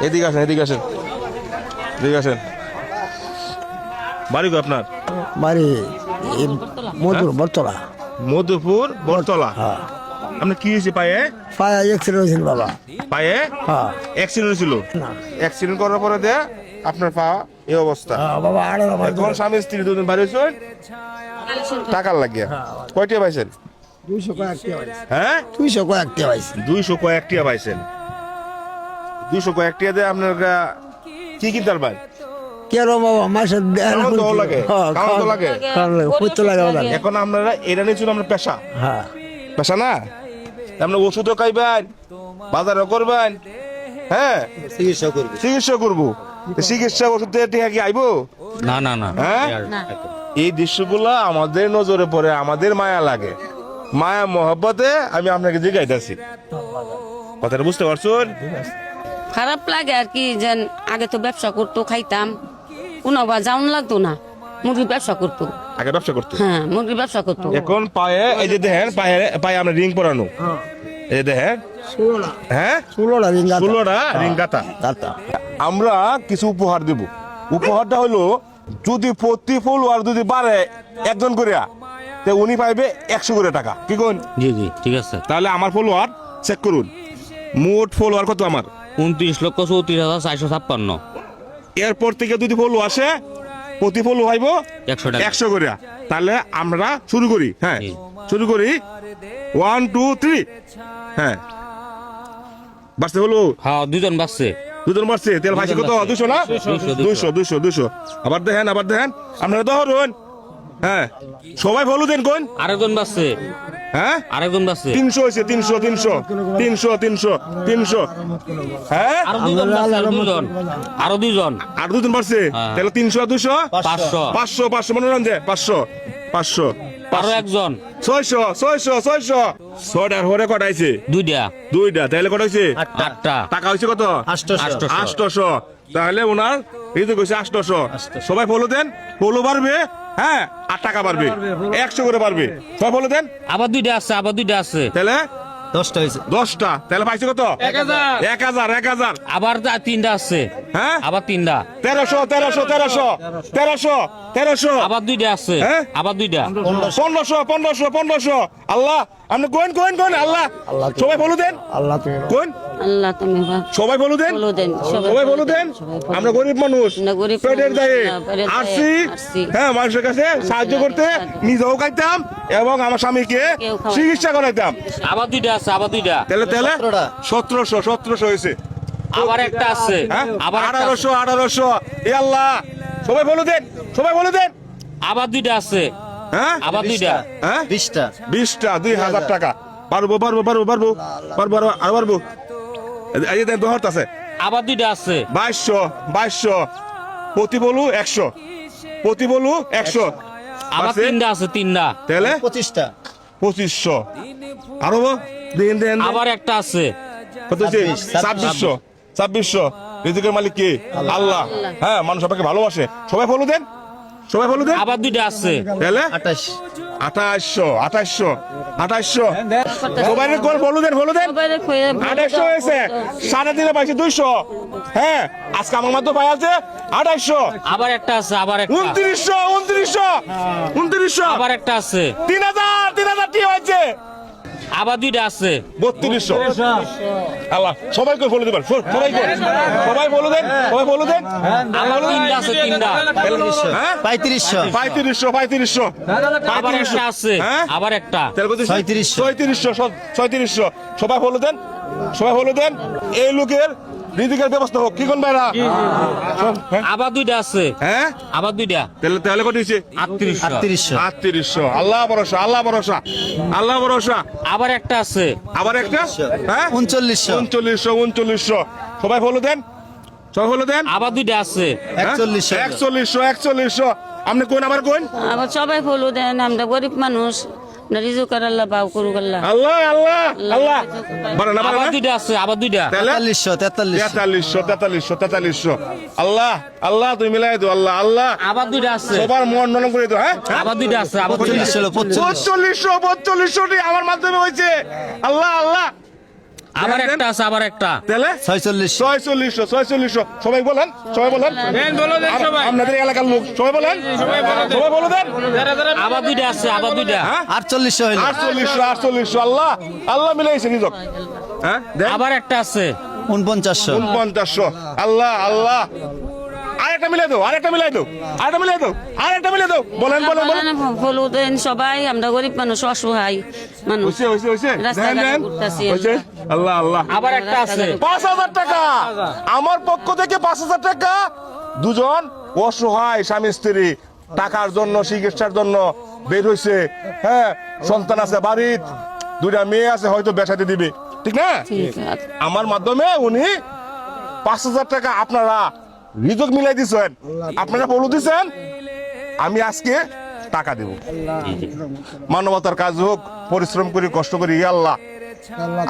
এদিকে আসেন, এদিকে আসেন, এদিকে আসেন। বাড়ি কো আপনার? বাড়ি মধুর বরতলা। মধুপুর বরতলা। হ্যাঁ। আপনি কি হয়েছে পায়ে? পায়ে অ্যাক্সিডেন্ট হয়েছিল বাবা। পায়ে হ্যাঁ। অ্যাক্সিডেন্ট হয়েছিল? না। অ্যাক্সিডেন্ট করার পরে দিয়ে আপনার পা এই অবস্থা। হ্যাঁ, বাবা আড়াই মাস এখন স্বামী স্ত্রী দুজন বাড়ি হয়েছেন টাকার লাগিয়া। কয়টা পাইছেন? 200 কয়েকটা হয়েছে। হ্যাঁ, 200 কয়েকটা হয়েছে। 200 কয়েকটিয়া পাইছেন। 200 কয়েকটিয়া দিয়ে আপনার কি কিনতে পারবেন? কেন বাবা মাসের খাওয়ান তো লাগে, খাওয়ান তো লাগে। করতে লাগে বাবা। এখন আপনারা এটা নিয়েছিল আপনার পেশা, হ্যাঁ। পেশা না? আপনি ওষুধও খাইবেন, বাজারও করবেন, হ্যাঁ, চিকিৎসা করবো। চিকিৎসা ওষুধ থেকে টিকা কি আইবো? না না না হ্যাঁ, এই দৃশ্যগুলা আমাদের নজরে পড়ে, আমাদের মায়া লাগে। মায়া মহব্বতে আমি আপনাকে জিজ্ঞাইতেছি, কথাটা বুঝতে পারছেন? খারাপ লাগে আর কি, যেন আগে তো ব্যবসা করতো, খাইতাম, কোনো বা যাওন লাগতো না। মুরগির ব্যবসা করতো, আগে ব্যবসা করতে, হ্যাঁ মুরগির ব্যবসা করতো। এখন পায়ে এই যে দেখেন, পায়ে পায়ে আমরা রিং পরানো, এই যে দেখেন, হ্যাঁ, 16টা রিং গাঁথা। 16টা রিং গাঁথা। আমরা কিছু উপহার দেব। উপহারটা হলো, যদি প্রতি ফলোয়ার যদি বাড়ে একজন করিয়া, তো উনি পাইবে 100 করে টাকা। কি কোন? জি জি ঠিক আছে। তাহলে আমার ফলোয়ার চেক করুন। মোট ফলোয়ার কত আমার? 29,34,456। এরপর থেকে যদি ফলো আসে, প্রতি ফলো হইব 100 টাকা। 100 করে। তাহলে আমরা শুরু করি। হ্যাঁ, জি। শুরু করি। 1 2 3। হ্যাঁ, বাসতে হলো, হ্যাঁ দুজন বাসছে। দুজন মারছে। তেল ভাইছে কত? 200 না? 200। আবার দেখেন, আবার দেখেন, আপনারা ধরুন। হ্যাঁ, সবাই ফলো দেন কোন? আরেকজন বাসছে, হ্যাঁ, আরেকজন বাসছে। 300 হয়েছে, 300। হ্যাঁ, আরো দুজন বাসছে, আরো দুজন, আরো দুজন। আর দুজন মারছে। হ্যাঁ। তাহলে 300 আর 200 500। 500 মনে রাখেন যে 500 আরো একজন 600 ছয়টার হরে কটাইছে? দুইটা। তাহলে কটাইছে? 8টা। টাকা হয়েছে কত? 800। 800। তাহলে ওনার এই তো কইছে 800। সবাই ফলো দেন, ফলো বাড়বে। হ্যাঁ, আর টাকা বাড়বে, 100 করে বাড়বে। সবাই ফলো দেন। আবার দুইটা আছে। তাহলে 10টা। তাহলে পাইছে কত? 1000। আবার 3টা আছে। হ্যাঁ, আবার 3টা। 1300। আবার 2টা আছে। হ্যাঁ? আবার 2টা। 1500। আল্লাহ, আপনি কোন আল্লাহ? সবাই ফলো দেন। আল্লাহ তুমি কোন? আল্লাহ তুমি সবাই ফলো দেন। ফলো দেন, সবাই ফলো দেন। আমরা গরিব মানুষ, আমরা গরিব পেটের মানুষ, দায়ে পেটের দায়ে আসছি। আসছি। হ্যাঁ, মানুষের কাছে সাহায্য করতে, নিজেও খাইতাম এবং আমার স্বামীকে কেউ খাওয়াইতাম। চিকিৎসা করাইতাম। আবার 2টা আছে। আবার 2টা। তাহলে 1700 হয়েছে। আবার একটা আছে। হ্যাঁ, আবার একটা আছে। 1800। এ আল্লাহ, সবাই ফলো দেন। আবার 2টা আছে। হ্যাঁ, আবার 2টা। হ্যাঁ, 20টা। 20,000 টাকা। পারবো। আর পারবো। এই যে দহরত আছে। আবার 2টা আছে। 2200। প্রতি বলু 100। আবার 3টা আছে। 3টা। তাহলে 25টা। 2500। আরো দেন। আবার একটা আছে। কত হচ্ছে? 2600। রিজিকের মালিক কে? আল্লাহ। হ্যাঁ, মানুষ আপনাকে ভালোবাসে। সবাই ফলো দেন। আবার 2টা আছে। তাহলে 28। 2800। সবাই ফলো দেন। 2800 হয়েছে। 3.5 পাইছে 200। হ্যাঁ, আজকে আমার মাত্র পাই আছে 2800। আবার একটা আছে। আবার একটা। 2900। আবার একটা আছে। 3000 কি হয়েছে? আবার 2টা আছে। 3200। আল্লাহ, সবাইকে ফলো দিবেন। সবাই ফলো দেন। আবার 3টা আছে। 3টা। হ্যাঁ, 3500। আবার একটা আছে। হ্যাঁ? আবার একটা। 3600। সবাই ফলো দেন। এই লোকের রিজিকের ব্যবস্থা হোক। কি কোন ভাইরা? হ্যাঁ? আবার 2টা আছে। হ্যাঁ, আবার 2টা। তাহলে কত হয়েছে? 3800। 3800। আল্লাহ ভরসা। আবার একটা আছে। আবার একটা। হ্যাঁ, 3900। সবাই ফলো দেন। আবার 2টা আছে। 4100। আপনি কোন? আবার কোন? আবার সবাই ফলো দেন, আমরা গরিব মানুষ, রিজুকার আল্লাহ পাও করুক আল্লাহ। আল্লাহ। বাড়ে না? আবার 2টা আছে। আবার 2টা। 4300। আল্লাহ তুমি মিলাই দো। আল্লাহ আবার 2টা আছে। সবার মন নরম করে দাও। হ্যাঁ, আবার 2টা আছে। আবার 4500 আমার মাধ্যমে হয়েছে। আল্লাহ। আবার একটা আছে, আবার একটা। তাহলে 4600 সবাই বলেন, সবাই বলেন। আপনাদের এলাকার লোক সবাই বলেন, সবাই বলে দেন। আবার দুইটা আছে, আবার দুইটা। 4800 আল্লাহ আল্লাহ মিলাইছে রিজক। হ্যাঁ দেন। আবার একটা আছে। 4900 আল্লাহ আল্লাহ। আরেকটা মিলাই দাও, আরেকটা মিলাই দাও, আরেকটা মিলাই দাও, আরেকটা মিলাই দাও। বলেন বলেন বলেন। বলো দেন সবাই, আমরা গরিব মানুষ, অসহায় মানুষ। হইছে দেন রাস্তাঘাটে দেন। ঘুরতাছি হইছে আল্লাহ আল্লাহ। আবার একটা আছে। 5000 টাকা আমার পক্ষ থেকে, 5000 টাকা। দুজন অসহায় স্বামী স্ত্রী টাকার জন্য, চিকিৎসার জন্য বের হইছে। হ্যাঁ, সন্তান আছে বাড়ির, দুইটা মেয়ে আছে, হয়তো বেসাতে দিবে, ঠিক না? ঠিক আছে। আমার মাধ্যমে উনি 5000 টাকা আপনারা রিজক মিলাই দিছেন, আপনারা বলে দিছেন। আমি আজকে টাকা দেব, মানবতার কাজ হোক, পরিশ্রম করি, কষ্ট করি, ইয়া আল্লাহ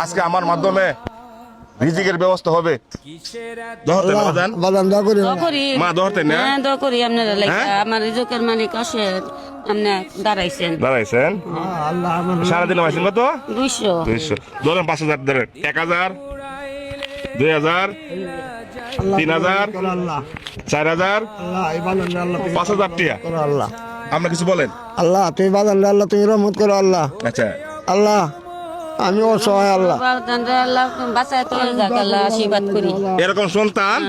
আজকে আমার মাধ্যমে রিজিকের ব্যবস্থা হবে। দহতে না বাজান? বাদাম দোয়া করি দোয়া করি। মা দহতে না? হ্যাঁ, দোয়া করি আপনারা লাইগা। হ্যাঁ? আমার রিজকের মালিক আসে, আপনি দাঁড়াইছেন। দাঁড়াইছেন আল্লাহ আমার সারাদিন আছেন কত? 200। 200 ধরেন, 5000 ধরেন, 1000 2000 3000 আল্লাহ 4000 আল্লাহ এই বাদাম রে আল্লাহ তুমি 5000 টিয়া। করো আল্লাহ। আমরা কিছু বলেন? আল্লাহ তুমি বাদাম রে আল্লাহ তুমি রহমত করো আল্লাহ। আচ্ছা, আল্লাহ আমি অসহায় আল্লাহ। আল্লাহ বাঁচায় তোলে যাক, আল্লাহ আশীর্বাদ করি। এরকম সন্তান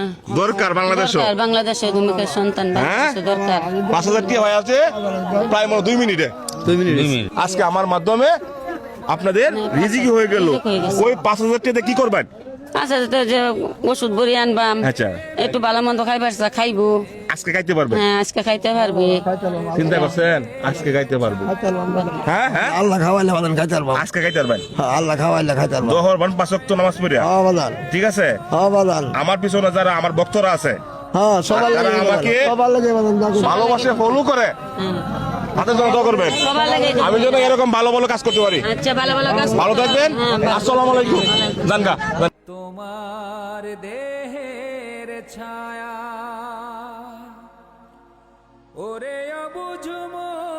দরকার বাংলাদেশে। দরকার, বাংলাদেশে দুমুখের সন্তান বাংলাদেশে দরকার। 5000 টিয়া হয়ে আছে প্রায় 2 মিনিটে। 2 মিনিট। আজকে আমার মাধ্যমে আপনাদের রিজিকি হয়ে গেল। রিজিক হয়ে গেছে। ওই 5000 টিয়াতে কি করবেন? আচ্ছা, তো যে ওষুধ বড়ি আনবাম, আচ্ছা। একটু ভালো মন্দ খাইবার চা খাইবো। আজকে খাইতে পারবেন? হ্যাঁ, আজকে খাইতে পারবে। চিন্তা করছেন? আজকে খাইতে পারবো। হ্যাঁ হ্যাঁ, আল্লাহ খাওয়াইলে বাদাম খাইতে পারবো। আজকে খাইতে পারবেন। আল্লাহ খাওয়াইলে খাইতে পারবো। জোহর বান 5 ওয়াক্ত নামাজ পড়িয়া, হ্যাঁ বাদাম, ঠিক আছে? হ্যাঁ বাদাম, আমার পিছনে যারা আমার ভক্তরা আছে, হ্যাঁ সবার যারা লাগে আমাকে সবার লাগে বাদাম দোয়া করি। ভালোবাসে, ফলো করে, তাদের জন্য দোয়া করবেন। সবার লাগে। আমি যেন এরকম ভালো ভালো কাজ করতে পারি। আচ্ছা, ভালো ভালো কাজ ভালো থাকবেন। হ্যাঁ, আসসালামু আলাইকুম। জানগা। তোমার দেহের ছায়া ওরে অবুঝ মন